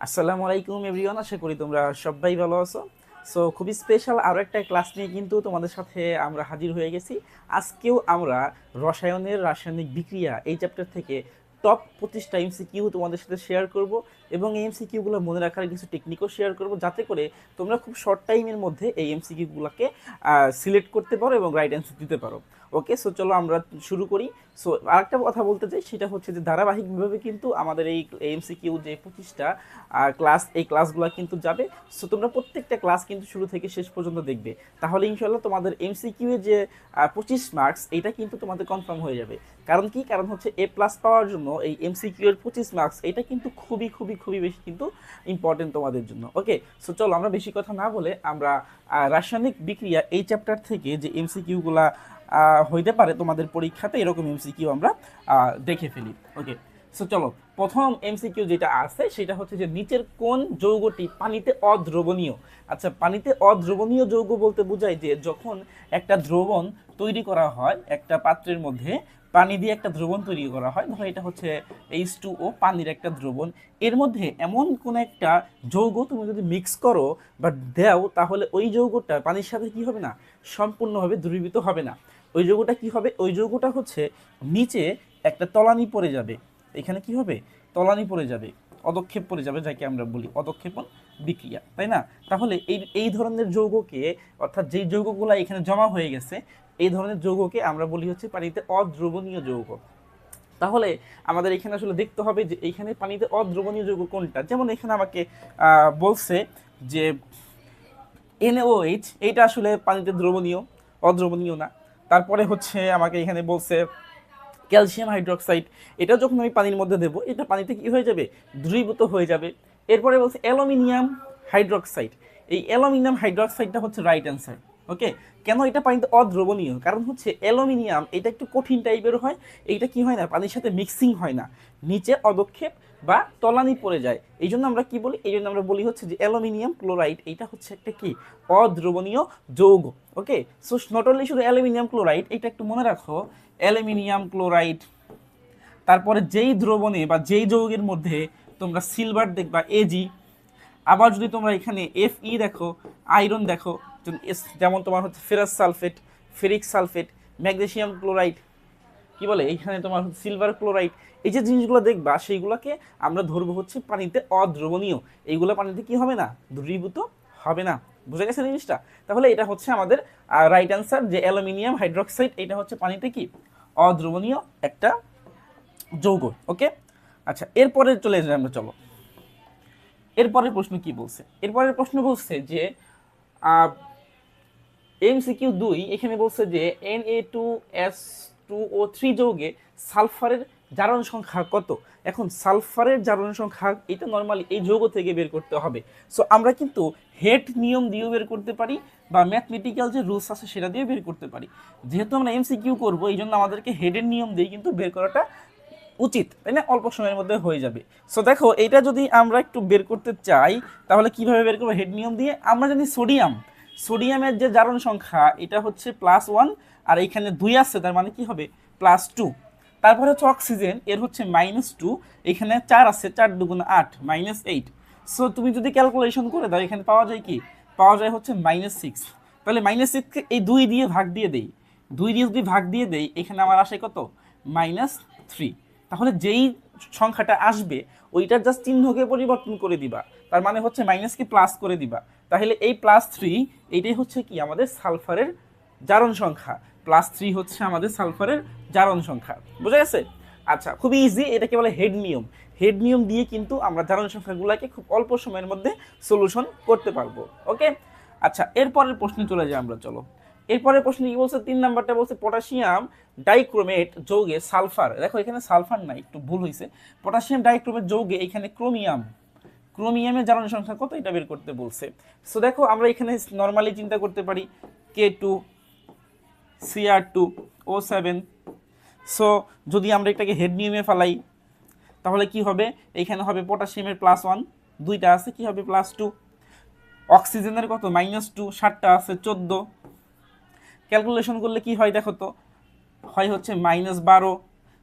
আসসালামু আলাইকুম এভরিওয়ান, আশা করি তোমরা সবাই ভালো আছো। সো খুবই স্পেশাল আরও একটা ক্লাস নিয়ে কিন্তু তোমাদের সাথে আমরা হাজির হয়ে গেছি। আজকেও আমরা রসায়নের রাসায়নিক বিক্রিয়া এই চ্যাপ্টার থেকে টপ 25টা এমসিকিউ তোমাদের সাথে শেয়ার করব এবং এই এমসিকিউগুলো মনে রাখার কিছু টেকনিকও শেয়ার করব, যাতে করে তোমরা খুব শর্ট টাইমের মধ্যে এই এমসিকিউগুলোকে সিলেক্ট করতে পারো এবং রাইট অ্যান্সার দিতে পারো। ওকে, সো চলো আমরা শুরু করি। সো আরেকটা কথা বলতে চাই, সেটা হচ্ছে যে ধারাবাহিকভাবে কিন্তু আমাদের এই এমসিকিউ যে 25টা ক্লাস, এই ক্লাসগুলো কিন্তু যাবে। সো তোমরা প্রত্যেকটা ক্লাস কিন্তু শুরু থেকে শেষ পর্যন্ত দেখবে, তাহলে ইনশাল্লাহ তোমাদের এমসিকিউ এর যে 25 মার্কস, এটা কিন্তু তোমাদের কনফার্ম হয়ে যাবে। কারণ কি, কারণ হচ্ছে এ প্লাস পাওয়ার জন্য এই এমসিকিউ এর 25 মার্কস এটা কিন্তু খুবই খুবই খুবই বেশি কিন্তু ইম্পর্টেন্ট তোমাদের জন্য। ওকে, সো চলো আমরা বেশি কথা না বলে আমরা রাসায়নিক বিক্রিয়া এই চ্যাপ্টার থেকে যে এমসিকিউগুলা হইতে পারে তোমাদের পরীক্ষাতে, এরকম এমসিকিউ আমরা দেখে ফেলি। ওকে, সো চলো, প্রথম এমসিকিউ যেটা আছে সেটা হচ্ছে যে নিচের কোন যৌগটি পানিতে অদ্রবণীয়। আচ্ছা, পানিতে অদ্রবণীয় যৌগ বলতে বোঝায় যে যখন একটা দ্রবণ তৈরি করা হয় একটা পাত্রের মধ্যে, পানি দিয়ে একটা দ্রবণ তৈরি করা হয়, ধরো এটা হচ্ছে H2O, পানির একটা দ্রবণ, এর মধ্যে এমন কোন একটা যৌগ তুমি যদি মিক্স করো বা দাও, তাহলে ওই যৌগটা পানির সাথে কি হবে না, সম্পূর্ণভাবে দ্রবীভূত হবে না। ওই যৌগটা কি হবে, ওই যৌগটা হচ্ছে নিচে একটা তলানি পড়ে যাবে। এখানে কি হবে, তলানি পড়ে যাবে, অদক্ষেপ পড়ে যাবে, যাকে আমরা বলি অদক্ষেপণ বিক্রিয়া, তাই না? তাহলে এই এই ধরনের যৌগকে, অর্থাৎ যেই যৌগগুলো এখানে জমা হয়ে গেছে, এই ধরনের যৌগকে আমরা বলি হচ্ছে পানিতে অদ্রবণীয় যৌগ। তাহলে আমাদের এখানে আসলে দেখতে হবে যে এইখানে পানিতে অদ্রবণীয় যৌগ কোনটা। যেমন এখানে আমাকে বলছে যে NaOH, এইটা আসলে পানিতে দ্রবণীয়, অদ্রবণীয় না। তারপরে হচ্ছে আমাকে এখানে বলছে ক্যালসিয়াম হাইড্রোক্সাইড, এটা যখন আমি পানির মধ্যে দেবো, এটা পানিতে কি হয়ে যাবে, দ্রবীভূত হয়ে যাবে। এরপরে বলছে অ্যালুমিনিয়াম হাইড্রোক্সাইড, এই অ্যালুমিনিয়াম হাইড্রোক্সাইডটা হচ্ছে রাইট অ্যান্সার। ওকে, কেন এটা পানিতে অদ্রবণীয়, কারণ হচ্ছে অ্যালুমিনিয়াম এটা একটু কঠিন টাইপের হয়, এইটা কি হয় না, পানির সাথে মিক্সিং হয় না, নিচে অদক্ষেপ বা তলানি পড়ে যায়। এই জন্য আমরা কি বলি, এই জন্য আমরা বলি হচ্ছে যে অ্যালুমিনিয়াম ক্লোরাইড এটা হচ্ছে একটা কি, অদ্রবণীয় যৌগ। ওকে, সো নট অনলি শুধু অ্যালুমিনিয়াম ক্লোরাইড, এটা একটু মনে রাখো, অ্যালুমিনিয়াম ক্লোরাইড। তারপরে যেই দ্রবণে বা যেই যৌগের মধ্যে তোমরা সিলভার দেখবা Ag, আবার যদি তোমরা এখানে Fe দেখো, আয়রন দেখো, যেমন তোমার হচ্ছে ferrous sulphate, ferric sulphate, magnesium chloride, কি বলে এখানে তোমার সিলভার ক্লোরাইড, এই যে জিনিসগুলো দেখবা সেইগুলোকে আমরা ধরবো হচ্ছে পানিতে অদ্রবণীয়। এইগুলো পানিতে কি হবে না, দ্রবীভূত হবে না। বুঝে গেছে জিনিসটা? তাহলে এটা হচ্ছে আমাদের রাইট অ্যান্সার, যে অ্যালুমিনিয়াম হাইড্রোক্সাইড এটা হচ্ছে পানিতে কি, অদ্রবণীয় একটা যৌগ। ওকে, আচ্ছা এরপরে চলে যাই আমরা, চলো এরপরের প্রশ্ন কি বলছে। এরপরের প্রশ্ন বলছে যে MCQ 2 এখানে বলছে যে Na2S2O3 যৌগে সালফারের জারণ সংখ্যা কত। এখন সালফারের জারণ সংখ্যা এটা নর্মালি এই যৌগ থেকে বের করতে হবে। সো আমরা কিন্তু হেড নিয়ম দিয়েও বের করতে পারি, বা ম্যাথমেটিক্যাল যে রুলস আছে সেটা দিয়ে বের করতে পারি। যেহেতু আমরা MCQ করবো, এই জন্য আমাদেরকে হেডের নিয়ম দিয়ে কিন্তু বের করাটা উচিত, তাই না? অল্প সময়ের মধ্যে হয়ে যাবে। সো দেখো, এটা যদি আমরা একটু বের করতে চাই, তাহলে কিভাবে বের করবো, হেড নিয়ম দিয়ে। আমরা জানি সোডিয়ামের যে জারণ সংখ্যা এটা হচ্ছে +1, আর এইখানে 2 আছে, তার মানে কি হবে, +2। তারপরে হচ্ছে অক্সিজেন, এর হচ্ছে -2, এখানে 4 আছে, 4 2 8, -8। সো তুমি যদি ক্যালকুলেশন করে দাও, এখানে পাওয়া যায় কি, পাওয়া যায় হচ্ছে -6। তাহলে -6কে এই 2 দিয়ে ভাগ দিয়ে দেই, 2 দিয়ে যদি ভাগ দিয়ে দেই, এখানে আমার আসে কত, -3। তাহলে যেই সংখ্যাটা আসবে ওইটার জাস্ট চিহ্নকে পরিবর্তন করে দিবা, তার মানে হচ্ছে মাইনাসকে প্লাস করে দিবা। তাহলে এই +3 এইটাই হচ্ছে কি আমাদের সালফারের জারণ সংখ্যা, +3 হচ্ছে আমাদের সালফারের জারণ সংখ্যা। বুঝা গেছে? আচ্ছা, খুবই ইজি, এটাকে বলে হেড নিয়ম। হেড নিয়ম দিয়ে কিন্তু আমরা জারণ সংখ্যাগুলোকে খুব অল্প সময়ের মধ্যে সলিউশন করতে পারবো। ওকে, আচ্ছা এরপরের প্রশ্নে চলে যাই আমরা, চলো। এরপরের প্রশ্ন কি বলছে, 3 নাম্বারটা বলছে পটাশিয়াম ডাইক্রোমেট যৌগে সালফার, দেখো এখানে সালফার নাই, একটু ভুল হয়েছে, পটাশিয়াম ডাইক্রোমেট যৌগে এখানে ক্রোমিয়ামের জারণ সংখ্যা কত এটা বের করতে বলছে। সো দেখো আমরা এখানে নর্মালি চিন্তা করতে পারি K2Cr2O7। সো যদি আমরা এটাকে হেড নিয়মে ফেলাই, তাহলে কি হবে, এখানে হবে পটাশিয়ামের +1, 2টা আছে, কি হবে +2। অক্সিজেনের কত, -2, 7টা আছে, 14। ক্যালকুলেশন করলে কি হয় দেখো তো, হয় হচ্ছে -12।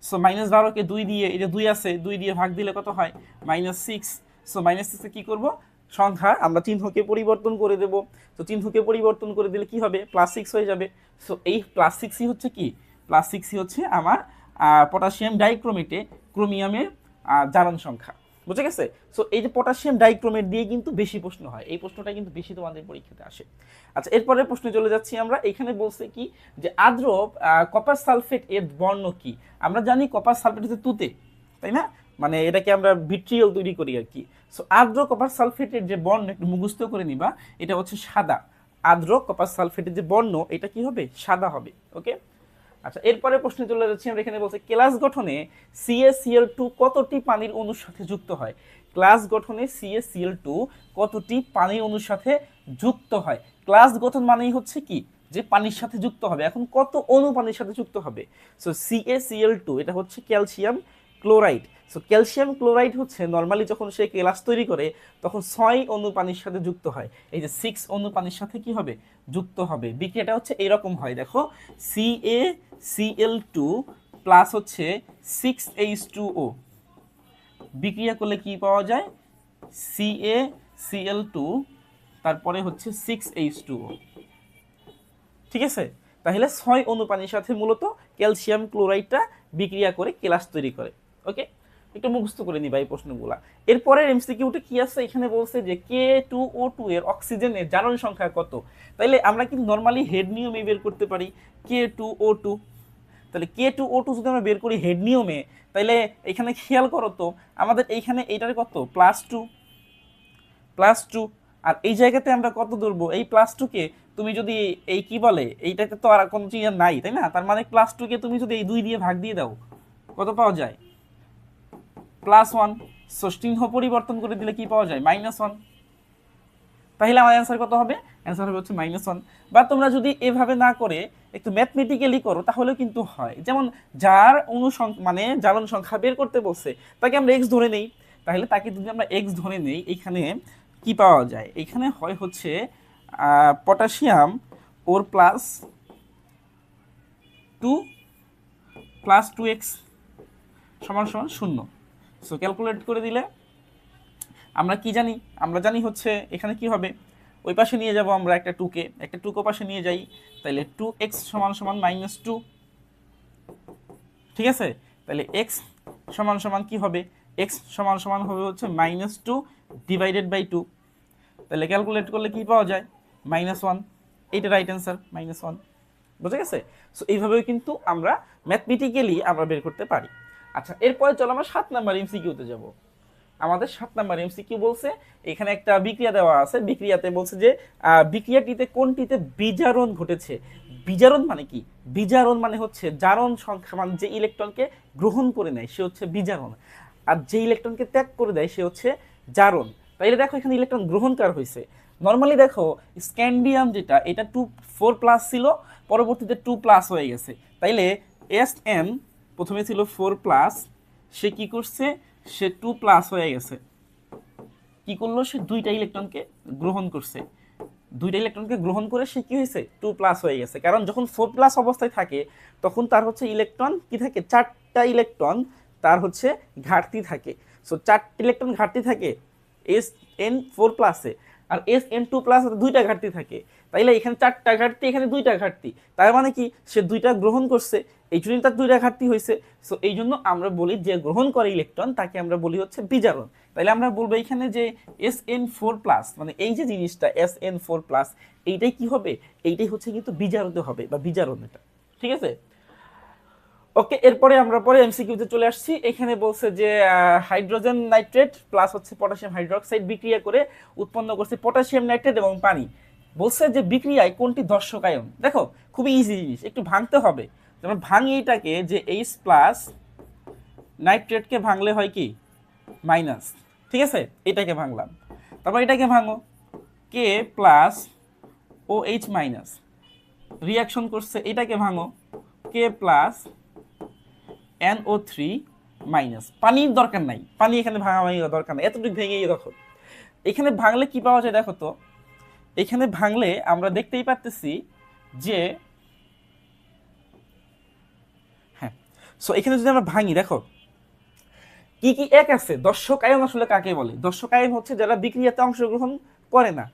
সো -12কে 2 দিয়ে, এই যে 2 আছে, 2 দিয়ে ভাগ দিলে কত হয়, -6। সো -6 এ কি করব, সংখ্যা আমরা চিহ্নকে পরিবর্তন করে দেব। তো চিহ্নকে পরিবর্তন করে দিলে কি হবে, +6 হয়ে যাবে। সো এই +6ই হচ্ছে কি, +6ই হচ্ছে আমার পটাশিয়াম ডাইক্রোমেটে ক্রোমিয়ামের জারণ সংখ্যা। বুঝে গেছে? সো এই যে পটাশিয়াম ডাইক্রোমেট দিয়ে কিন্তু বেশি প্রশ্ন হয়, এই প্রশ্নটা কিন্তু বেশি তোমাদের পরীক্ষাতে আসে। আচ্ছা, এরপরের প্রশ্নে চলে যাচ্ছি আমরা। এখানে বলছে কি যে আর্দ্র কপার সালফেট এর বর্ণ কি। আমরা জানি কপার সালফেট হচ্ছে তুতে, তাই না, মানে এটাকে আমরা ভিট্রিয়ল তৈরি করি আর কি। সো আর্দ্র কপার সালফেটের যে বর্ণ একটু মুখস্থ করে নিবা, এটা হচ্ছে সাদা। আর্দ্র কপার সালফেটের যে বর্ণ এটা কি হবে, সাদা হবে। ওকে, আচ্ছা, এরপরে প্রশ্নে চলে যাচ্ছি আমরা। এখানে বলছে ক্লাস গঠনে CaCl2 কতটি পানির অণুর সাথে যুক্ত হয়। ক্লাস গঠনে CaCl2 কতটি পানির অণুর সাথে যুক্ত হয়। ক্লাস গঠন মানেই হচ্ছে কি যে পানির সাথে যুক্ত হবে। এখন কত অণু পানির সাথে যুক্ত হবে। সো CaCl2 এটা হচ্ছে calcium chloride. So calcium chloride হচ্ছে নর্মালি যখন সে কেলাস তৈরি করে তখন 6 অণু পানির সাথে যুক্ত হয়। এই যে 6 অণু পানির সাথে কি হবে, যুক্ত হবে। বিক্রিয়াটা হচ্ছে এরকম হয়, দেখো CaCl2 প্লাস হচ্ছে 6H2O বিক্রিয়া করলে কি পাওয়া যায়, CaCl2 তারপরে হচ্ছে 6H2O। ঠিক আছে, তাহলে 6 অণু পানির সাথে মূলত ক্যালসিয়াম ক্লোরাইডটা বিক্রিয়া করে কেলাস তৈরি করে। ওকে, একটু মুখস্থ করে নিবা এই প্রশ্নগুলা। এরপরের এমসিকিউটা কি আছে, এখানে বলছে যে K2O2 এর অক্সিজেনের জারণ সংখ্যা কত। তাইলে আমরা কিন্তু নর্মালি হেড নিয়মে বের করতে পারি K2O2। তাহলে K2O2 যদি আমরা বের করি হেড নিয়মে, তাইলে এখানে খেয়াল করো তো আমাদের এইখানে এইটার কত, +2 আর এই জায়গাতে আমরা কত ধরবো, এই +2কে তুমি যদি এই কি বলে এইটাতে তো আর কোনো চিহ্ন নাই, তাই না, তার মানে +2কে তুমি যদি এই 2 দিয়ে ভাগ দিয়ে দাও কত পাওয়া যায়, +1। সো চিহ্ন পরিবর্তন করে দিলে কি পাওয়া যায়, -1। তাহলে আমার অ্যান্সার কত হবে, অ্যান্সার হবে হচ্ছে -1। বা তোমরা যদি এভাবে না করে একটু ম্যাথমেটিক্যালি করো তাহলেও কিন্তু হয়। যেমন যার মানে জারণ সংখ্যা বের করতে বলছে তাকে আমরা x ধরে নেই, তাহলে তাকে যদি আমরা x ধরে নেই, এখানে কি পাওয়া যায়, এখানে হয় হচ্ছে পটাশিয়াম ওর +2x সমান 0। সো ক্যালকুলেট করে দিলে আমরা কি জানি, আমরা জানি হচ্ছে এখানে কি হবে, ওই পাশে নিয়ে যাব আমরা একটা 2কে, একটা 2 পাশে নিয়ে যাই, তাহলে 2x সমান সমান -2। ঠিক আছে, তাহলে x সমান সমান কি হবে, x সমান সমান হবে হচ্ছে -2 ডিভাইডেড বাই 2। তাহলে ক্যালকুলেট করলে কি পাওয়া যায়, -1। এইটা রাইট অ্যান্সার, -1। বুঝে গেছে? সো এইভাবেও কিন্তু আমরা ম্যাথমেটিক্যালি আমরা বের করতে পারি। আচ্ছা, এরপরে চলো আমরা 7 নাম্বার এমসিকিউতে যাব। আমাদের 7 নাম্বার এমসিকিউ বলছে এখানে একটা বিক্রিয়া দেওয়া আছে, বিক্রিয়াতে বলছে যে বিক্রিয়াটিতে কোনটিতে বিজারণ ঘটেছে। বিজারণ মানে কি, বিজারণ মানে হচ্ছে জারণ সংখ্যা, মানে যে ইলেকট্রনকে গ্রহণ করে নেয় সে হচ্ছে বিজারণ, আর যে ইলেকট্রনকে ত্যাগ করে দেয় সে হচ্ছে জারণ। তাইলে দেখো এখানে ইলেকট্রন গ্রহণকার হয়েছে। নর্মালি দেখো স্ক্যান্ডিয়াম যেটা এটা 4+ ছিল, পরবর্তীতে 2+ হয়ে গেছে। তাইলে Sn প্রথমে ছিল 4+, সে কি করছে, সে 2+ হয়ে গেছে। কি করলো, সে 2টা ইলেকট্রনকে গ্রহণ করছে, 2টা ইলেকট্রনকে গ্রহণ করে সে কি হয়েছে, 2+ হয়ে গেছে। কারণ যখন 4+ অবস্থায় থাকে তখন তার হচ্ছে ইলেকট্রন কি থাকে, 4টা ইলেকট্রন তার হচ্ছে ঘাটতি থাকে। সো 4টা ইলেকট্রন ঘাটতি থাকে Sn4+-এ, আর Sn2+ 2টা ঘাটতি থাকে। তাইলে এখানে 4টা ঘাটতি, এখানে 2টা ঘাটতি, তার মানে কি সে 2টা গ্রহণ করছে, এই জন্য তার 2টা ঘাটতি হয়েছে। সো এই জন্য আমরা বলি যে গ্রহণ করে ইলেকট্রন তাকে আমরা বলি হচ্ছে বিজারণ। তাইলে আমরা বলবো এখানে যে Sn4+, মানে এই যে জিনিসটা Sn4+, এইটাই কি হবে, এইটাই হচ্ছে কিন্তু বিজারণ হবে বা বিজারণ এটা। ঠিক আছে, ওকে। এরপরে আমরা পরে এমসিকিউতে চলে আসছি। এখানে বলছে যে হাইড্রোজেন নাইট্রেট প্লাস হচ্ছে পটাশিয়াম হাইড্রোক্সাইড বিক্রিয়া করে উৎপন্ন করছে পটাশিয়াম নাইট্রেট এবং পানি। বলছে যে বিক্রিয়ায় কোনটি দর্শক আয়ন। দেখো খুবই ইজি জিনিস, একটু ভাঙতে হবে। যেমন ভাঙি এইটাকে যে H+ নাইট্রেটকে ভাঙলে হয় কি মাইনাস, ঠিক আছে, এটাকে ভাঙলাম। তারপর এটাকে ভাঙো K+OH- রিয়াকশন করছে, এটাকে ভাঙো K+NO3-। পানির দরকার নাই, পানি এখানে ভাঙাভাঙি দরকার নাই, এতটুকু ভেঙেই দেখো। এখানে ভাঙলে কি পাওয়া যায় দেখো তো, এখানে ভাঙলে আমরা দেখতেই পারতেছি যে হ্যাঁ, সো এখানে যদি আমরা ভাঙি দেখো কি কি এক আছে? দর্শক আয়ন আসলে কাকে বলে? দর্শক আয়ন হচ্ছে যারা বিক্রিয়াতে অংশগ্রহণ করে না,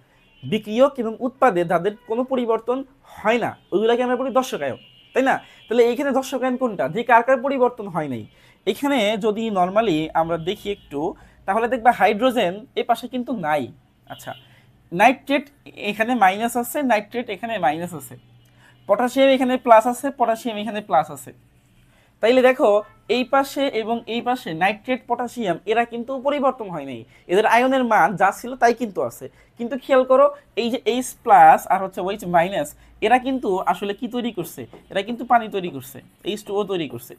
বিক্রিয়ক এবং উৎপাদে যাদের কোনো পরিবর্তন হয় না, ওইগুলাকে আমরা বলি দর্শক আয়ন, তাই না? তাহলে এইখানে দর্শক আয়ন কোনটা, যে কার কার পরিবর্তন হয় নাই? এখানে যদি নর্মালি আমরা দেখি একটু, তাহলে দেখবা হাইড্রোজেন এ পাশে কিন্তু নাই। আচ্ছা, নাইট্রেট এখানে মাইনাস আছে, নাইট্রেট এখানে মাইনাস আছে, পটাশিয়াম এখানে প্লাস আছে, পটাশিয়াম এখানে প্লাস আছে। তাইলে দেখো এই পাশে এবং এই পাশে নাইট্রেট পটাশিয়াম এরা কিন্তু পরিবর্তন হয় নাই, এদের আয়নের মান যা ছিল তাই কিন্তু আছে। কিন্তু খেয়াল করো এই যে এইচ প্লাস আর হচ্ছে ওইচ মাইনাস, এরা কিন্তু আসলে কি তৈরি করছে? এরা কিন্তু পানি তৈরি করছে, H2O তৈরি করছে।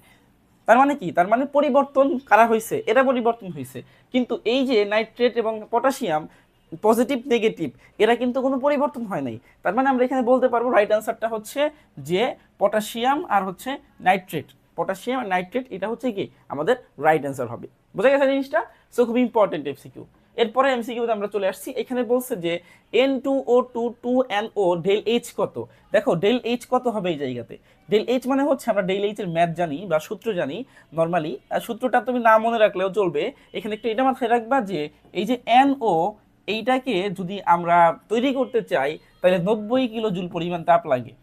তার মানে কি? তার মানে পরিবর্তন কারা হয়েছে? এরা পরিবর্তন হয়েছে। কিন্তু এই যে নাইট্রেট এবং পটাশিয়াম পজিটিভ নেগেটিভ, এরা কিন্তু কোনো পরিবর্তন হয় নাই। তার মানে আমরা এখানে বলতে পারবো রাইট আনসারটা হচ্ছে যে পটাশিয়াম আর হচ্ছে নাইট্রেট, পটাশিয়াম আর নাইট্রেট এটা হচ্ছে কি আমাদের রাইট অ্যান্সার হবে। বোঝা গেছে জিনিসটা? সো খুব ইম্পর্টেন্ট এমসিকিউ। এরপরে এমসিকিউতে আমরা চলে আসছি, এখানে বলছে যে N2O2 2NO ডেল এইচ কত? দেখো ডেল এইচ কত হবে এই জায়গাতে? ডেল এইচ মানে হচ্ছে আমরা ডেল এইচ এর ম্যাথ জানি বা সূত্র জানি নর্মালি, সূত্রটা তুমি না মনে রাখলেও চলবে। এখানে একটু এটা মাথায় রাখবা যে এই যে NO এইটাকে যদি আমরা তৈরি করতে চাই তাহলে 90 কিলো জুল পরিমাণ তাপ লাগে,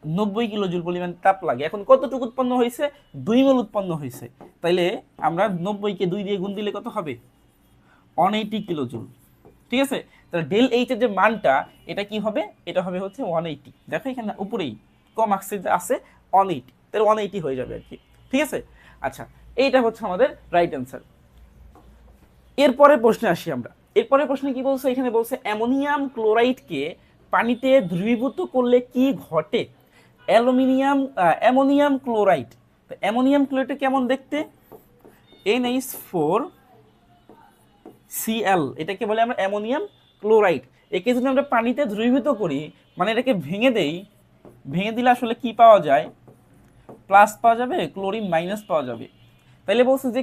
90 কিলো জুল পরিমাণ তাপ লাগে। এখন কতটুকু উৎপন্ন হয়েছে? 2 মোল উৎপন্ন হয়েছে। তাইলে আমরা 90 কে 2 দিয়ে গুণ দিলে কত হবে? 180 কিলো জুল। ঠিক আছে? তাহলে ডেল এইচ এর যে মানটা এটা কি হবে? এটা হবে হচ্ছে 180। দেখো এখানে উপরেই কম আছে 180, তাহলে 180 হয়ে যাবে আর কি। ঠিক আছে? আচ্ছা, এইটা হচ্ছে আমাদের রাইট অ্যান্সার। এরপরে প্রশ্নে আসি আমরা। এরপরে প্রশ্নে কি বলছে? এখানে বলছে অ্যামোনিয়াম ক্লোরাইডকে পানিতে দ্রবীভূত করলে কি ঘটে? অ্যামোনিয়াম ক্লোরাইড, অ্যামোনিয়াম ক্লোরাইড কেমন দেখতে? NH4Cl, এটাকে বলে আমরা অ্যামোনিয়াম ক্লোরাইড। একে যদি আমরা পানিতে দ্রবীভূত করি, মানে এটাকে ভেঙে দেই, ভেঙে দিলে আসলে কি পাওয়া যায়? প্লাস পাওয়া যাবে, ক্লোরিন মাইনাস পাওয়া যাবে। তাইলে বলছে যে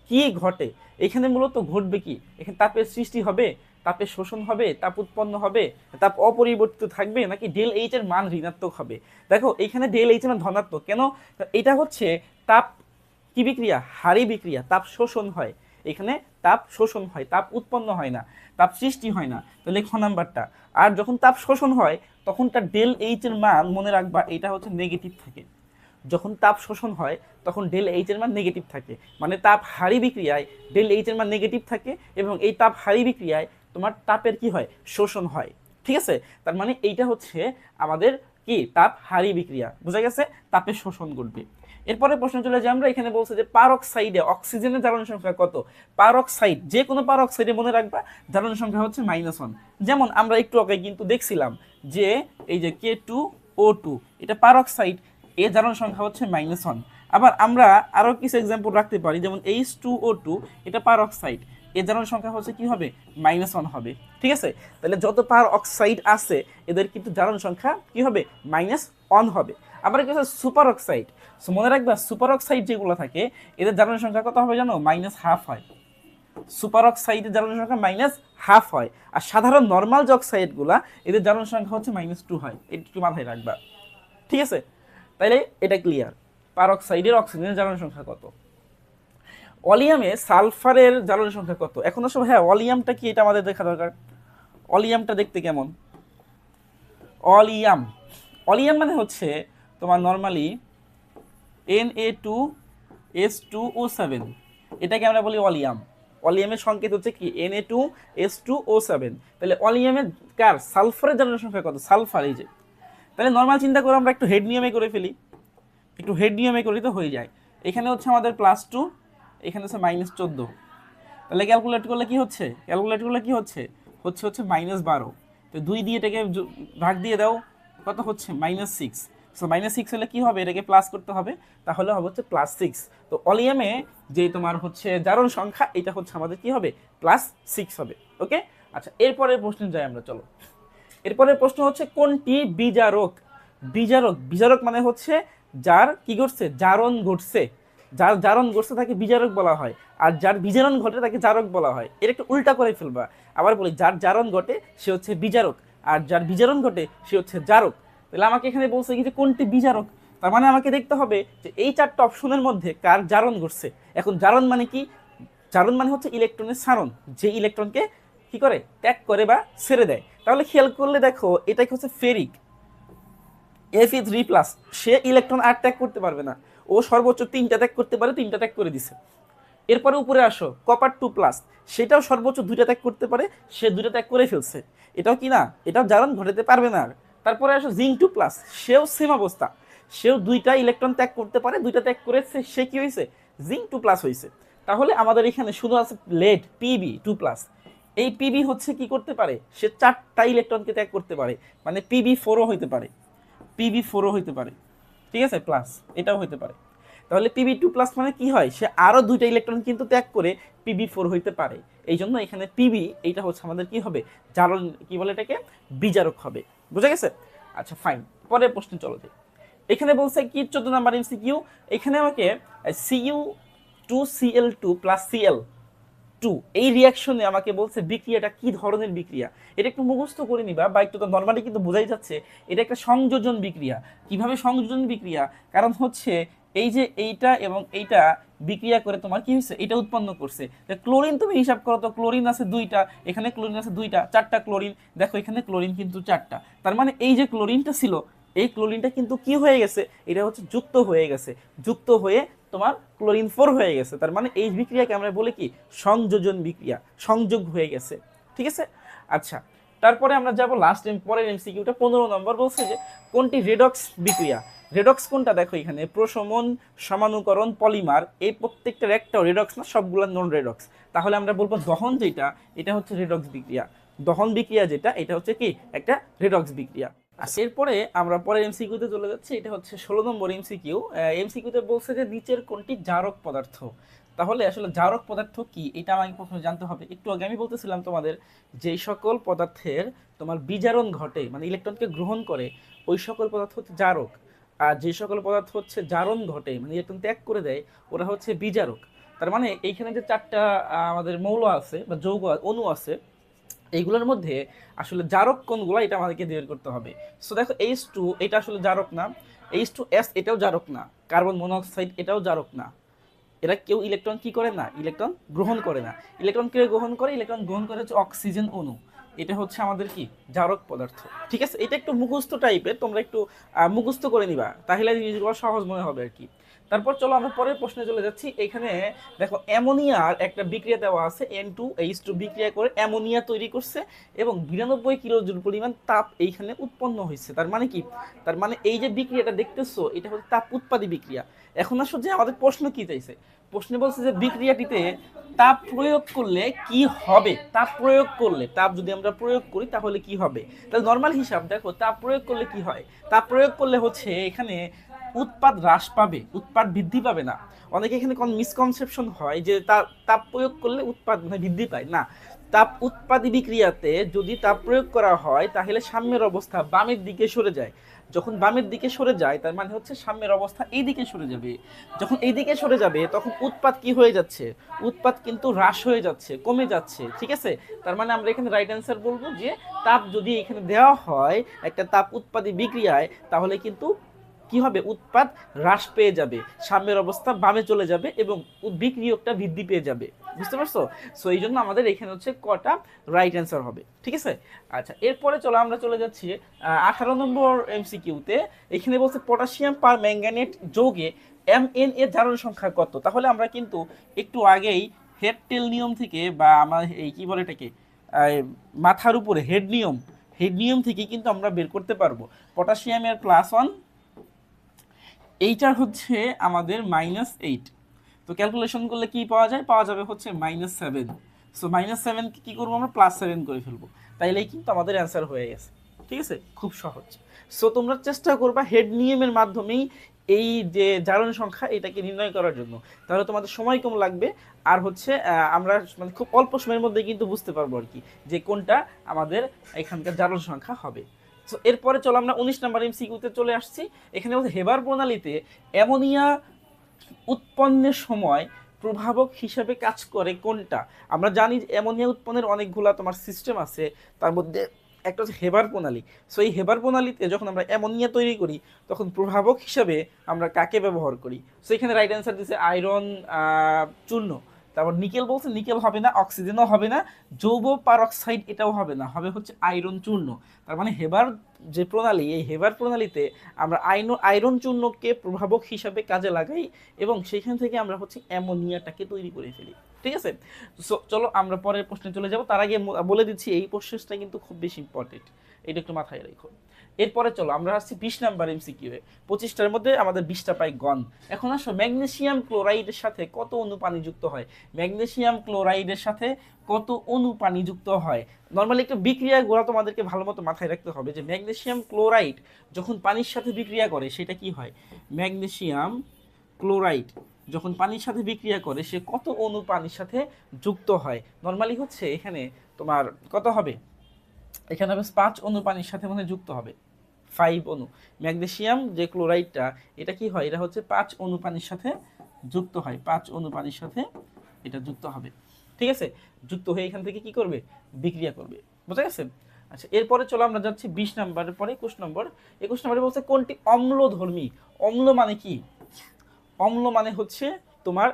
কি ঘটে এখানে? মূলত ঘটবে কি? এখানে তাপের সৃষ্টি হবে, তাপের শোষণ হবে, তাপ উৎপন্ন হবে, তাপ অপরিবর্তিত থাকবে, নাকি ডেল এইচ এর মান ঋণাত্মক হবে? দেখো এখানে ডেল এইচ এর মান ধনাত্মক কেন? এটা হচ্ছে তাপ কি বিক্রিয়া? হারি বিক্রিয়া, তাপ শোষণ হয়। এখানে তাপ শোষণ হয়, তাপ উৎপন্ন হয় না, তাপ সৃষ্টি হয় না। তাহলে খ নাম্বারটা। আর যখন তাপ শোষণ হয় তখন তার ডেল এইচ এর মান মনে রাখবা এটা হচ্ছে নেগেটিভ থাকে। যখন তাপ শোষণ হয় তখন ডেল এইচ এর মান নেগেটিভ থাকে, মানে তাপ হারি বিক্রিয়ায় ডেল এইচ এর মান নেগেটিভ থাকে, এবং এই তাপ হারি বিক্রিয়ায় তোমার তাপের কি হয়? শোষণ হয়। ঠিক আছে? তার মানে এইটা হচ্ছে আমাদের কি তাপ হারি বিক্রিয়া। বোঝা গেছে? তাপের শোষণ ঘটবে। এরপরে প্রশ্ন চলে যে আমরা এখানে বলছে যে পারক্সাইডে অক্সিজেনের জ্বালন সংখ্যা কত? পারক্সাইড, যে কোনো পারক্সাইডে মনে রাখবা জ্বালন সংখ্যা হচ্ছে -1। যেমন আমরা একটু আগে কিন্তু দেখছিলাম যে এই যে K2O2 এটা পারক্সাইড, এর জ্বালন সংখ্যা হচ্ছে -1। আবার আমরা আরো কিছু এক্সাম্পল রাখতে পারি, যেমন H2O2 এটা পারক্সাইড, এর জ্বালন সংখ্যা হচ্ছে কি হবে? -1 হবে। ঠিক আছে? তাহলে যত পারক্সাইড আছে এদের কিন্তু জ্বালন সংখ্যা কি হবে? -1 হবে। আবার কিছু সুপার অক্সাইড, মনে রাখবা সুপার অক্সাইড যেগুলো থাকে এদের জ্বালন সংখ্যা কত হবে জানো? -1/2 হয়। সুপার অক্সাইডের জ্বালন সংখ্যা -1/2 হয়। আর সাধারণ নর্মাল যে অক্সাইডগুলা এদের জ্বালন সংখ্যা হচ্ছে -2 হয়। এটা একটু মাথায় রাখবা। ঠিক আছে? তাইলে এটা ক্লিয়ার। পারক্সাইডের অক্সিজেনের জ্বালন সংখ্যা কত? অলিয়ামে সালফারের জ্বালন সংখ্যা কত? এখন আসলে হ্যাঁ অলিয়ামটা কি এটা আমাদের দেখা দরকার। অলিয়ামটা দেখতে কেমন? অলিয়াম, অলিয়াম মানে হচ্ছে তোমার নর্মালি Na2H2O7, এটাকে আমরা বলি অলিয়াম। অলিয়ামের সংকেত হচ্ছে কি? Na2H2O7। তাহলে অলিয়ামের কার সালফারের জ্বালন সংখ্যা কত? সালফার, এই যে। তাহলে নর্মাল চিন্তা করে আমরা একটু হেড নিয়মে করে ফেলি, একটু হেড নিয়মে করি তো হয়ে যায়। এখানে হচ্ছে আমাদের +2, এখানে হচ্ছে -14। তাহলে ক্যালকুলেট করলে কি হচ্ছে? ক্যালকুলেট করলে কি হচ্ছে? হচ্ছে -12। তো 2 দিয়ে এটাকে ভাগ দিয়ে দাও, কত হচ্ছে? -6। সো -6 হলে কি হবে? এটাকে প্লাস করতে হবে, তাহলে হবে হচ্ছে +6। তো অলিয়ামে যে তোমার হচ্ছে জারণ সংখ্যা এটা হচ্ছে আমাদের কি হবে? +6 হবে। ওকে? আচ্ছা, এরপরের প্রশ্নে যাই আমরা, চলো। এরপরের প্রশ্ন হচ্ছে কোনটি বিজারক? বিজারক, বিজারক মানে হচ্ছে যার কি ঘটছে? জারণ ঘটছে। যার জারণ ঘটছে তাকে বিজারক বলা হয়, আর যার বিজারণ ঘটে তাকে জারক বলা হয়। এর একটু উল্টা করে ফেলবা। আবার বলি, যার জারণ ঘটে সে হচ্ছে বিজারক, আর যার বিজারণ ঘটে সে হচ্ছে জারক। তাহলে আমাকে এখানে বলছে কি যে কোনটি বিজারক, তার মানে আমাকে দেখতে হবে যে এই 4টা অপশনের মধ্যে কার জারণ ঘটছে। এখন জারণ মানে কি? জারণ মানে হচ্ছে ইলেকট্রনের সারণ, যে ইলেকট্রনকে কি করে ত্যাগ করে বা ছেড়ে দেয়। তাহলে খেয়াল করলে দেখো এটা কি হচ্ছে ফেরিক, Fe3+, সে ইলেকট্রন আর ত্যাগ করতে পারবে না, ও সর্বোচ্চ 3টা ত্যাগ করতে পারে, 3টা ত্যাগ করে দিছে। এরপরে উপরে আসো কপার 2+, সেটাও সর্বোচ্চ 2টা ত্যাগ করতে পারে, সে 2টা ত্যাগ করে ফেলছে, এটাও কি না, এটাও জারণ ঘটাতে পারবে না আর। তারপরে আসো জিঙ্ক 2+, সেও সেম অবস্থা, সেও 2টা ইলেকট্রন ত্যাগ করতে পারে, 2টা ত্যাগ করেছে, সে কি হয়েছে, জিঙ্ক 2+ হয়েছে। তাহলে আমাদের এখানে শুধু আছে লেড Pb2+, এই পিবি হচ্ছে কি করতে পারে, সে 4টা ইলেকট্রনকে ত্যাগ করতে পারে, মানে Pb4ও হইতে পারে, Pb4ও হইতে পারে, ঠিক আছে, প্লাস এটাও হইতে পারে। তাহলে Pb2+ মানে কি হয়, সে আরো 2টা ইলেকট্রন কিন্তু ত্যাগ করে Pb4 হইতে পারে। এই জন্য এখানে পিবি এইটা হচ্ছে আমাদের কি হবে, জারণ কি বলে এটাকে, বিজারক হবে। বুঝা গেছে? আচ্ছা ফাইন, পরের প্রশ্নে চলো যাই। এখানে বলছে কি 14 নাম্বার এমসিকিউ, এখানে আমাকে Cu2Cl2+Cl2 এই রিয়াকশনে আমাকে বলছে বিক্রিয়াটা কি ধরনের বিক্রিয়া, এটা একটু মুখস্থ করে নিবা, বা একটু তো নর্মালি কিন্তু বোঝাই যাচ্ছে এটা একটা সংযোজন বিক্রিয়া। কিভাবে সংযোজন বিক্রিয়া, কারণ হচ্ছে এই যে এইটা এবং এইটা বিক্রিয়া করে তোমার কি হয়েছে, এটা উৎপন্ন করছে। ক্লোরিন তুমি হিসাব করো তো, ক্লোরিন আছে 2টা, এখানে ক্লোরিন আছে 2টা, 4টা ক্লোরিন, দেখো এখানে ক্লোরিন কিন্তু 4টা, তার মানে এই যে ক্লোরিনটা ছিল, এই ক্লোরিনটা কিন্তু কি হয়ে গেছে, এটা হচ্ছে যুক্ত হয়ে গেছে, যুক্ত হয়ে তোমার ক্লোরিন 4 হয়ে গেছে। তার মানে এই বিক্রিয়াকে আমরা বলি কি, সংযোজন বিক্রিয়া, সংযোগ হয়ে গেছে। ঠিক আছে? আচ্ছা, তারপরে আমরা যাব লাস্ট পরের এমসিকিউটা 15 নম্বর, বলছে যে কোনটি রেডক্স বিক্রিয়া। রেডক্স কোনটা, দেখো এখানে প্রশমন, সমানুকরণ, পলিমার, এই প্রত্যেকটার একটাও রেডক্স না, সবগুলো নন রেডক্স। তাহলে আমরা বলবো দহন যেটা, এটা হচ্ছে রেডক্স বিক্রিয়া। দহন বিক্রিয়া যেটা, এটা হচ্ছে কি একটা রেডক্স বিক্রিয়া। এরপরে আমরা পরের এমসিকিউতে চলে যাচ্ছি, এটা হচ্ছে 16 নম্বর এমসিকিউ। এমসিকিউতে বলছে যে নিচের কোনটি জারক পদার্থ। তাহলে আসলে জারক পদার্থ কি, এটা আমাকে প্রথমে জানতে হবে। একটু আগে আমি বলতেছিলাম তোমাদের, যেই সকল পদার্থের তোমার বিজারণ ঘটে, মানে ইলেকট্রনকে গ্রহণ করে, ওই সকল পদার্থ হচ্ছে জারক। আর যে সকল পদার্থ হচ্ছে জারণ ঘটে, মানে ইলেকট্রন ত্যাগ করে দেয়, ওরা হচ্ছে বিজারক। তার মানে এইখানে যে 4টা আমাদের মৌল আছে বা যৌগ অণু আছে, এইগুলোর মধ্যে আসলে জারক কোনগুলো, এটা আমাদেরকে বের করতে হবে। সো দেখো H2 এটা আসলে জারক না, H2S এটাও জারক না, কার্বন মনোক্সাইড এটাও জারক না। এরা কেউ ইলেকট্রন কি করে না, ইলেকট্রন গ্রহণ করে না। ইলেকট্রন কে গ্রহণ করে, ইলেকট্রন গ্রহণ করে হচ্ছে অক্সিজেন অণু, এটা হচ্ছে আমাদের কি জারক পদার্থ। ঠিক আছে, এটা একটু মুখস্থ টাইপের, তোমরা একটু মুখস্থ করে নিবা, তাহলে জিনিসগুলো সহজ মনে হবে আর কি। তারপর চলো আমরা পরের প্রশ্নে চলে যাচ্ছি। এখানে দেখো অ্যামোনিয়ার একটা বিক্রিয়া দেওয়া আছে, N2H2 বিক্রিয়া করে অ্যামোনিয়া তৈরি করছে এবং 92 কিলোজুল পরিমাণ তাপ এইখানে উৎপন্ন হয়েছে। তার মানে কি, তার মানে এই যে বিক্রিয়াটা দেখতেছো, এটা হচ্ছে তাপ উৎপাদী বিক্রিয়া। এখন আসো যে আমাদের প্রশ্ন কি চাইছে, প্রশ্নে বলছে যে বিক্রিয়াটিতে তাপ প্রয়োগ করলে কি হবে, তাপ প্রয়োগ করলে, তাপ যদি আমরা প্রয়োগ করি তাহলে কি হবে। তাহলে নর্মাল হিসাব দেখো, তাপ প্রয়োগ করলে কি হয়, তাপ প্রয়োগ করলে হচ্ছে এখানে উৎপাদ হ্রাস পাবে, উৎপাদ বৃদ্ধি পাবে না। অনেকে এখানে কোন মিসকনসেপশন হয় যে তাপ প্রয়োগ করলে উৎপাদ বৃদ্ধি পায় না। তাপ উৎপাদী বিক্রিয়াতে যদি তাপ প্রয়োগ করা হয় তাহলে সাম্যের অবস্থা বামের দিকে সরে যায়। যখন বামের দিকে সরে যায় তার মানে হচ্ছে সাম্যের অবস্থা এই দিকে সরে যাবে। যখন এই দিকে সরে যাবে তখন উৎপাদ কি হয়ে যাচ্ছে, উৎপাদ কিন্তু হ্রাস হয়ে যাচ্ছে, কমে যাচ্ছে। ঠিক আছে, তার মানে আমরা এখানে রাইট অ্যান্সার বলবো যে তাপ যদি এখানে দেওয়া হয় একটা তাপ উৎপাদী বিক্রিয়ায়, তাহলে কিন্তু কি হবে, উৎপাদ হ্রাস পেয়ে যাবে, সাম্যের অবস্থা বামে চলে যাবে এবং বিক্রিয়কটা বৃদ্ধি পেয়ে যাবে। বুঝতে পারছো? সো এই জন্য আমাদের এখানে হচ্ছে কটা রাইট অ্যান্সার হবে। ঠিক আছে, আচ্ছা এরপরে চলো আমরা চলে যাচ্ছি 18 নম্বর এমসিকিউতে। এখানে বলছে পটাশিয়াম পার ম্যাঙ্গানেট যৌগে Mn এর জারণ সংখ্যা কত। তাহলে আমরা কিন্তু একটু আগেই হেড টেল নিয়ম থেকে, বা আমার এই কি বলে এটাকে, মাথার উপরে হেড নিয়ম, হেড নিয়ম থেকে কিন্তু আমরা বের করতে পারবো পটাশিয়ামের +1, এইটার হচ্ছে আমাদের -8। তো ক্যালকুলেশন করলে কি পাওয়া যায়, পাওয়া যাবে হচ্ছে -7। সো -7 কি করবো আমরা, +7 করে ফেলবো, তাইলেই কিন্তু আমাদের অ্যান্সার হয়ে গেছে। ঠিক আছে, খুব সহজ। সো তোমরা চেষ্টা করবা হেড নিয়মের মাধ্যমেই এই যে জারণ সংখ্যা এটাকে নির্ণয় করার জন্য, তাহলে তোমাদের সময় কম লাগবে। আর হচ্ছে আমরা মানে খুব অল্প সময়ের মধ্যে কিন্তু বুঝতে পারবো আর কি যে কোনটা আমাদের এখানকার জারণ সংখ্যা হবে। তো এরপরে চলো আমরা 19 নম্বর এমসিকিউতে চলে আসছি। এখানে বলছে হেবার প্রণালীতে অ্যামোনিয়া উৎপন্নের সময় প্রভাবক হিসেবে কাজ করে কোনটা। আমরা জানি অ্যামোনিয়া উৎপন্নের অনেকগুলা তোমার সিস্টেম আছে, তার মধ্যে একটা হচ্ছে হেবার প্রণালী। সো এই হেবার প্রণালীতে যখন আমরা অ্যামোনিয়া তৈরি করি তখন প্রভাবক হিসাবে আমরা কাকে ব্যবহার করি? সো এখানে রাইট অ্যান্সার দিচ্ছে আয়রন চূর্ণ। তারপর নিকেল বলছে নিকেল হবে না, অক্সিজেনও হবে না, যৌগ পারক্সাইড এটাও হবে না, হবে হচ্ছে আয়রন চূর্ণ। তার মানে হেবার যে প্রণালী, এই হেবার প্রণালীতে আমরা আয়রন চূর্ণকে প্রভাবক হিসাবে কাজে লাগাই এবং সেখান থেকে আমরা হচ্ছে অ্যামোনিয়াটাকে তৈরি করে ফেলি। ঠিক আছে, সো চলো আমরা পরের প্রশ্নে চলে যাব। তার আগে বলে দিচ্ছি এই প্রসেসটা কিন্তু খুব বেশি ইম্পর্টেন্ট, এটা একটু মাথায় রেখো। এরপরে চলো আমরা আসছি 20 নাম্বার এমসিকিউ এ। 25টার মধ্যে আমাদের 20টা পাই গন। এখন আসো ম্যাগনেসিয়াম ক্লোরাইডের সাথে কত অণু পানি যুক্ত হয়? ম্যাগনেসিয়াম ক্লোরাইডের সাথে কত অণু পানি যুক্ত হয়? নর্মালি একটা বিক্রিয়াগুলো তোমাদেরকে ভালো মতো মাথায় রাখতে হবে যে ম্যাগনেসিয়াম ক্লোরাইড যখন পানির সাথে বিক্রিয়া করে সেটা কি হয়? ম্যাগনেসিয়াম ক্লোরাইড যখন পানির সাথে বিক্রিয়া করে সে কত অণু পানির সাথে যুক্ত হয়? নর্মালি হচ্ছে এখানে তোমার কত হবে? এখানে হবে 5 অণু পানির সাথে মনে যুক্ত হবে, 5 অণু। ম্যাগনেসিয়াম যে ক্লোরাইডটা এটা কি হয়? এটা হচ্ছে 5 অণু পানির সাথে যুক্ত হয়, 5 অণু পানির সাথে এটা যুক্ত হবে। ঠিক আছে, যুক্ত হয়ে এখান থেকে কি করবে? বিক্রিয়া করবে। বুঝা গেছে? আচ্ছা, এরপরে চলো আমরা যাচ্ছি 20 নাম্বারের পরে 21 নম্বর। 21 নম্বরে বলছে কোনটি অম্লধর্মী? অম্ল মানে কি? অম্ল মানে হচ্ছে তোমার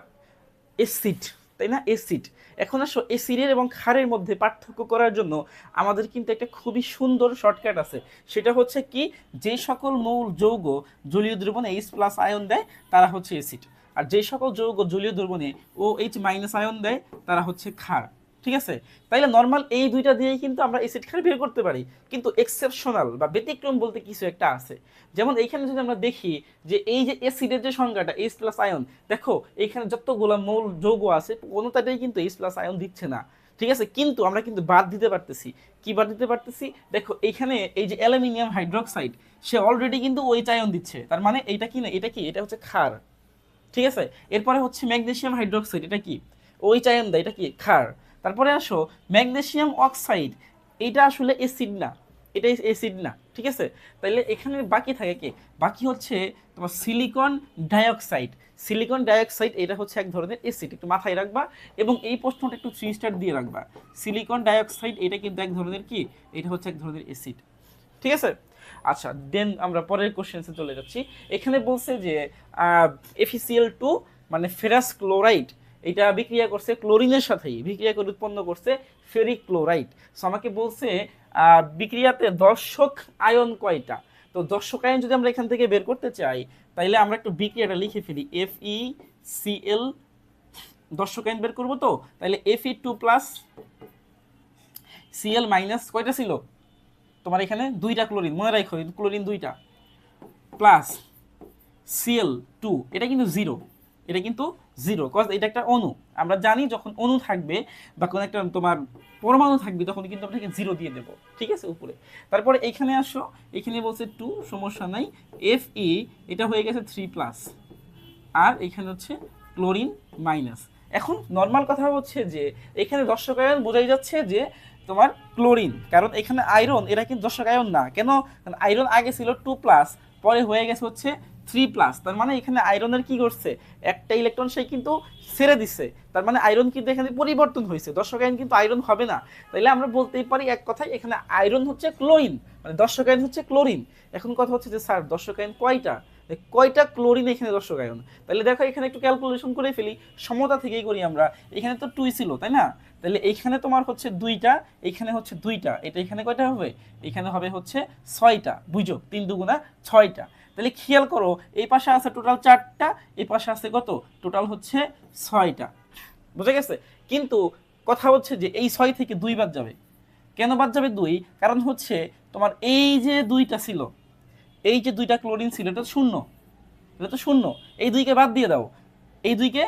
অ্যাসিড, তাই না? অ্যাসিড। এখন আসো অ্যাসিডের এবং ক্ষারের মধ্যে পার্থক্য করার জন্য আমাদের কিন্তু একটা খুবই সুন্দর শর্টকাট আছে। সেটা হচ্ছে কি, যে সকল মৌল যৌগ জলীয় দ্রবণে H+ আয়ন দেয় তারা হচ্ছে অ্যাসিড, আর যে সকল যৌগ জলীয় দ্রবণে OH- আয়ন দেয় তারা হচ্ছে ক্ষার। ঠিক আছে, তাইলে নর্মাল এই দুইটা দিয়েই কিন্তু আমরা অ্যাসিড ক্ষার বের করতে পারি, কিন্তু এক্সেপশনাল বা ব্যতিক্রম বলতে কিছু একটা আছে। যেমন এইখানে যদি আমরা দেখি যে এই যে অ্যাসিডের যে সংজ্ঞাটা H+ আয়ন, দেখো এইখানে যতগুলো মৌল যৌগ আছে কোনোটাতেই কিন্তু H+ আয়ন দিচ্ছে না। ঠিক আছে, কিন্তু আমরা কিন্তু বাদ দিতে পারতেছি। কি বাদ দিতে পারতেছি? দেখো এইখানে এই যে অ্যালুমিনিয়াম হাইড্রোক্সাইড সে অলরেডি কিন্তু OH আয়ন দিচ্ছে, তার মানে এইটা কি না, এটা কি, এটা হচ্ছে ক্ষার। ঠিক আছে, এরপরে হচ্ছে ম্যাগনেসিয়াম হাইড্রোক্সাইড, এটা কি OH আয়ন দেয়, এটা কি ক্ষার। তারপরে আসো ম্যাগনেসিয়াম অক্সাইড, এটা আসলে অ্যাসিড না, এটা অ্যাসিড না। ঠিক আছে, তাহলে এখানে বাকি থাকে কি? বাকি হচ্ছে তোমার সিলিকন ডাইঅক্সাইড। সিলিকন ডাইঅক্সাইড এটা হচ্ছে এক ধরনের অ্যাসিড, একটু মাথায় রাখবা এবং এই প্রশ্নটা একটু 3 স্টার দিয়ে রাখবা। সিলিকন ডাইঅক্সাইড এটা কিন্তু এক ধরনের কি, এটা হচ্ছে এক ধরনের অ্যাসিড। ঠিক আছে, আচ্ছা দেন আমরা পরের কোশ্চেন্সে চলে যাচ্ছি। এখানে বলছে যে FeCl2 মানে ফেরাস ক্লোরাইড, এটা বিক্রিয়া করছে ক্লোরিনের সাথেই, বিক্রিয়া করে উৎপন্ন করছে ফেরিক ক্লোরাইড। সো আমাকে বলছে বিক্রিয়াতে দর্শক আয়ন কয়টা? তো দর্শক আয়ন যদি আমরা এখান থেকে বের করতে চাই তাইলে আমরা একটু বিক্রিয়াটা লিখে ফেলি। FeCl দর্শক আয়ন বের করবো, তো তাহলে Fe2+ Cl মাইনাস কয়টা ছিল তোমার? এখানে 2টা ক্লোরিন, মনে রাখো ক্লোরিন 2টা, প্লাস Cl2, এটা কিন্তু জিরো, এটা কিন্তু জিরো, কজ এটা একটা অণু। আমরা জানি যখন অণু থাকবে বা কোনো একটা তোমার পরমাণু থাকবে তখন কিন্তু আমরা এখানে জিরো দিয়ে দেবো। ঠিক আছে, উপরে। তারপরে এখানে আসো, এখানে বলছে 2, সমস্যা নাই। Fe এটা হয়ে গেছে 3+, আর এখানে হচ্ছে ক্লোরিন মাইনাস। এখন নর্মাল কথা হচ্ছে যে এখানে দর্শক আয়ন বোঝাই যাচ্ছে যে তোমার ক্লোরিন, কারণ এখানে আয়রন, এরা কিন্তু দর্শক আয়ন না। কেন? কারণ আয়রন আগে ছিল 2+, পরে হয়ে গেছে হচ্ছে 3+, তার মানে এখানে আয়রনের কি করছে, একটা ইলেকট্রন সে কিন্তু ছেড়ে দিচ্ছে, তার মানে আয়রন কিন্তু এখানে পরিবর্তন হয়েছে, দর্শক আয়ন কিন্তু আয়রন হবে না। তাইলে আমরা বলতেই পারি এক কথায় এখানে আয়রন হচ্ছে ক্লোরিন, মানে দর্শক আয়ন হচ্ছে ক্লোরিন। এখন কথা হচ্ছে যে স্যার দর্শক আয়ন কয়টা, কয়টা ক্লোরিন এখানে দর্শক আয়ন? তাহলে দেখো এখানে একটু ক্যালকুলেশন করে ফেলি, সমতা থেকেই করি আমরা। এখানে তো 2 ছিল, তাই না? তাহলে এইখানে তোমার হচ্ছে 2টা, এখানে হচ্ছে 2টা, এটা এখানে কয়টা হবে? এখানে হবে হচ্ছে 6টা। বুঝো, 3 দুগুণা 6টা। তাহলে খেয়াল করো, এই পাশে আছে টোটাল 4টা, এই পাশে আছে কত, টোটাল হচ্ছে 6টা। বুঝা গেছে? কিন্তু কথা হচ্ছে যে এই 6 থেকে 2 বাদ যাবে। কেন বাদ যাবে 2? কারণ হচ্ছে তোমার এই যে 2টা ছিল, এই যে 2টা ক্লোরিন ছিল, এটা তো শূন্য, এটা তো শূন্য। এই 2কে বাদ দিয়ে দাও, এই 2কে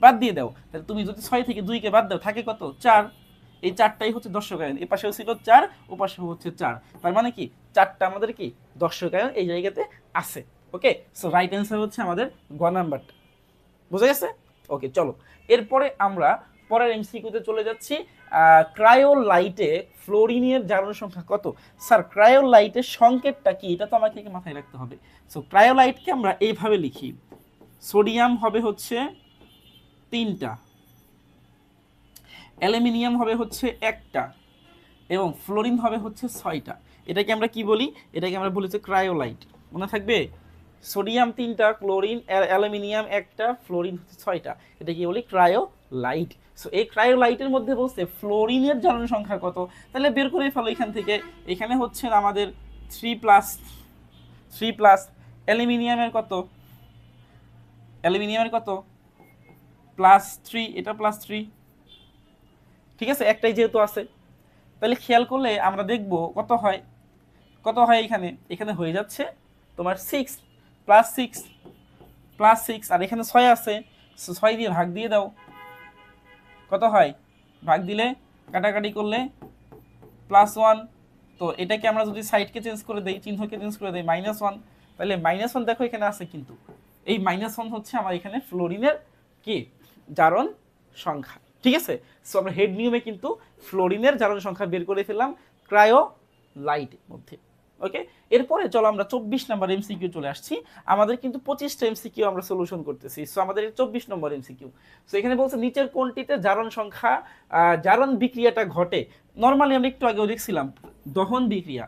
বাদ দিয়ে দাও, তাহলে তুমি যদি 6 থেকে 2কে বাদ দাও থাকে কত, 4। এই 4টাই হচ্ছে দর্শক আয়ন, এই পাশেও ছিল 4, ও পাশেও হচ্ছে 4, তার মানে কি 4টা আমাদের কি দর্শক আয়ন এই জায়গাতে আছে। ওকে, সো রাইট অ্যান্সার হচ্ছে আমাদের গ নাম্বারটা। বুঝা গেছে? ওকে, চলো এরপরে আমরা পরের এমসিকিউতে চলে যাচ্ছি। ক্রায়োলাইটে ফ্লোরিনের জারণ সংখ্যা কত? স্যার ক্রায়োলাইটের সংকেতটা কি, এটা তো আমাকে মাথায় রাখতে হবে। সো ক্রায়োলাইটকে আমরা এইভাবে লিখি, সোডিয়াম হবে হচ্ছে 3টা, অ্যালুমিনিয়াম হবে হচ্ছে 1টা, এবং ফ্লোরিন হবে হচ্ছে 6টা। এটাকে আমরা কি বলি? এটাকে আমরা বলি হচ্ছে ক্রায়োলাইট। মনে থাকবে, সোডিয়াম 3টা, ক্লোরিন অ্যালুমিনিয়াম 1টা, ফ্লোরিন হচ্ছে 6টা। এটা কি বলি? ক্রায়োলাইট। সো এই ক্রায়োলাইটের মধ্যে বলছে ফ্লোরিনের জারণ সংখ্যা কত, তাহলে বের করে ফেলো এখান থেকে। এখানে হচ্ছে আমাদের 3+, অ্যালুমিনিয়ামের কত? অ্যালুমিনিয়ামের কত? +3, এটা +3, ঠিক আছে, একটাই যেহেতু আছে। তাহলে খেয়াল করলে আমরা দেখব কত হয়, এখানে এখানে হয়ে যাচ্ছে তোমার 6+6 আর এখানে 6 আছে, 6 দিয়ে ভাগ দিয়ে দাও, কত হয়? ভাগ দিলে কাটাকাটি করলে +1। তো এটাকে আমরা যদি সাইডকে চেঞ্জ করে দেই, চিহ্নকে চেঞ্জ করে দেই, -1, তাহলে -1 দেখো এখানে আছে, কিন্তু এই -1 হচ্ছে আমার এখানে ফ্লোরিনের কি জারণ সংখ্যা, ঠিক আছে। সো আমরা হেড নিয়মে কিন্তু ফ্লোরিনের জারণ সংখ্যা বের করে ফেললাম ক্রায়োলাইটের মধ্যে। ওকে, এরপরে চলো আমরা 24 নম্বর এমসিকিউ চলে আসছি। আমাদের কিন্তু 25টা এমসিকিউ আমরা সলিউশন করতেছি, সো আমাদের 24 নম্বর এমসিকিউ। সো এখানে বলছে নিচের কোনটিতে জারণ সংখ্যা জারণ বিক্রিয়াটা ঘটে। নর্মালি আমরা একটু আগেও দেখছিলাম দহন বিক্রিয়া,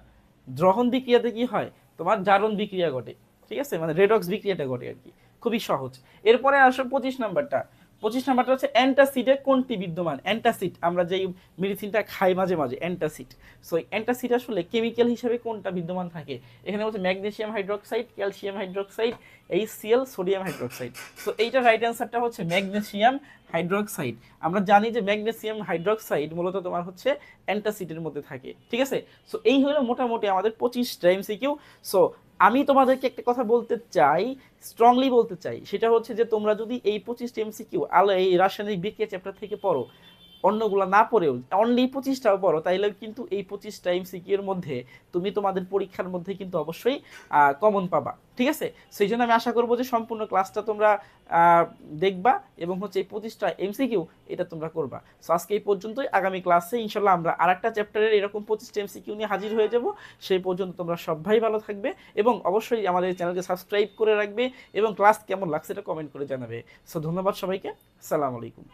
দ্রবণ বিক্রিয়াতে কি হয়? তোমার জারণ বিক্রিয়া ঘটে, ঠিক আছে, মানে রেডক্স বিক্রিয়াটা ঘটে আর কি, খুবই সহজ। এরপরে আসো 25 নাম্বারটা। 25 নাম্বারটা হচ্ছে অ্যান্টাসিডে কোনটি বিদ্যমান? অ্যান্টাসিড, আমরা যেই মেডিসিনটা খাই মাঝে মাঝে, অ্যান্টাসিড। সো অ্যান্টাসিড আসলে কেমিক্যাল হিসেবে কোনটা বিদ্যমান থাকে? এখানে বলছে magnesium hydroxide, calcium hydroxide, HCl, sodium hydroxide. So এইটা রাইট অ্যান্সারটা হচ্ছে ম্যাগনেসিয়াম হাইড্রোক্সাইড। আমরা জানি যে ম্যাগনেসিয়াম হাইড্রোক্সাইড মূলত তোমার হচ্ছে অ্যান্টাসিডের মধ্যে থাকে, ঠিক আছে। সো এই হলো মোটামুটি আমাদের 25টা এমসিকিউ। সো আমি তোমাদেরকে একটা কথা বলতে চাই, স্ট্রংলি বলতে চাই, সেটা হচ্ছে যে তোমরা যদি এই 25টা এমসিকিউ এই রাসায়নিক বিক্রিয়া চ্যাপ্টার থেকে পড়ো, অন্যগুলো না পড়েও অনলি 25টাও পড়ো, তাইলে কিন্তু এই 25টা এমসিকিউ এর মধ্যে তুমি তোমাদের পরীক্ষার মধ্যে কিন্তু অবশ্যই কমন পাবা, ঠিক আছে। সেই জন্য আমি আশা করবো যে সম্পূর্ণ ক্লাসটা তোমরা দেখবা এবং হচ্ছে এই 25টা এমসিকিউ এটা তোমরা করবা। সো আজকে এই পর্যন্তই, আগামী ক্লাসে ইনশাল্লাহ আমরা আরেকটা চ্যাপ্টারের এরকম 25টা এমসিকিউ নিয়ে হাজির হয়ে যাব। সেই পর্যন্ত তোমরা সবাই ভালো থাকবে এবং অবশ্যই আমাদের চ্যানেলকে সাবস্ক্রাইব করে রাখবে এবং ক্লাস কেমন লাগছে এটা কমেন্ট করে জানাবে। সো ধন্যবাদ সবাইকে, আসসালামু আলাইকুম।